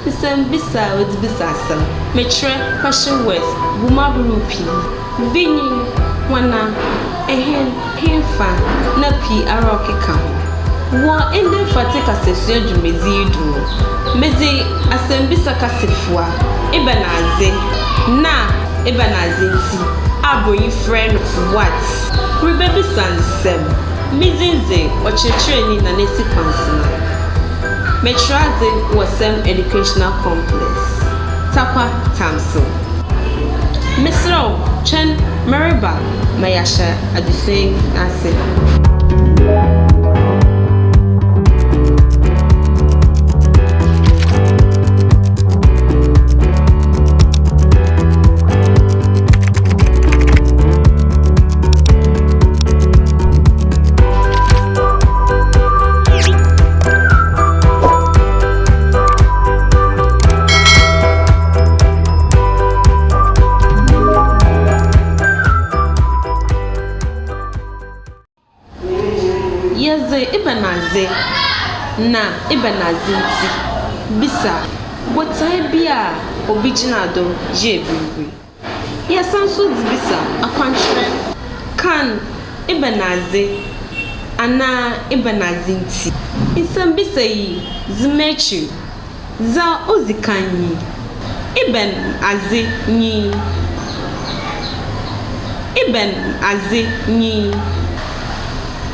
Bisa with Bisasa. Metre question words, Bumaburupi. Bini, wana, henfa, napi, arokika. Wa ende fatika sesio jumezi yudu. Mezi asembisa kasifua. Ebanaze. Na, ebanaze nti. Abo yi friend what? Ribebi sansem. Mizinze, ochechireni na nesi kwansina. Metraze Wasem Educational Complex. Tapa Tamsil. Misro Chen Mariba Mayasha Aduseng Nase. Ibanaze na ibanaze nti bisa botai bia obigina do je bibi ya sanso bisa akwantre kan ibanaze ana ibanaze nti isam bisa yi zimechi za ozikanyi iben aze ni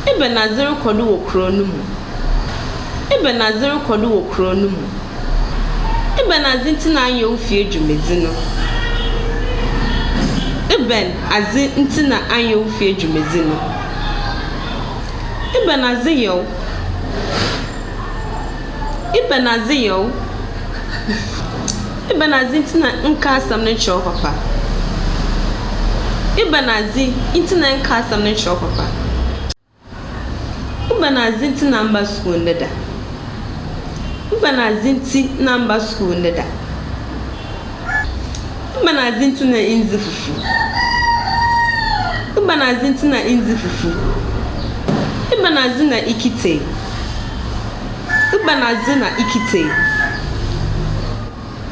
Ebenazer kodu wo kro no mu. Ebenazer kodu wo kro no mu. Ebenazer ntina anya ofie adwumezi no. Ebenazer ntina anya ofie adwumezi no. Ebenazer yo. Ebenazer ntina nka asam ne cho papa. Ebenazer ntina nka asam ne cho papa. Ubanazinti number school ndeda. Ubanazinti number school ndeda. Ubanazinti na inzi fufu. Ubanazinti na inzi fufu. Ubanazina ikite. Ubanazina ikite.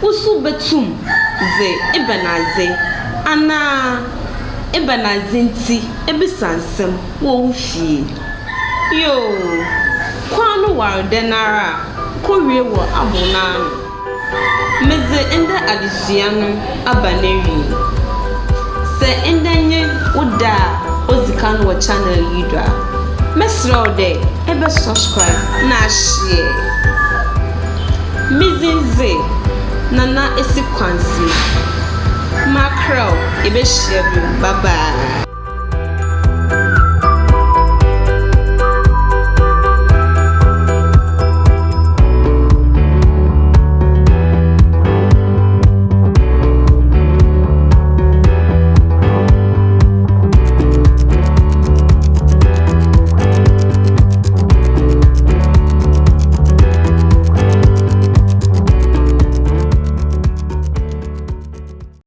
Usu betum ze ibanaze. Ana ibanazinti ebisansem wo ufie. Yo, kwano wardenara, kowie wo abona. Meze ende adisuano abaneri. Se endenye uda ozikan wo channel yidra. Mesro de ebe subscribe na share. Mizinze nana esi kwansi. Macro ebe share. Bye bye.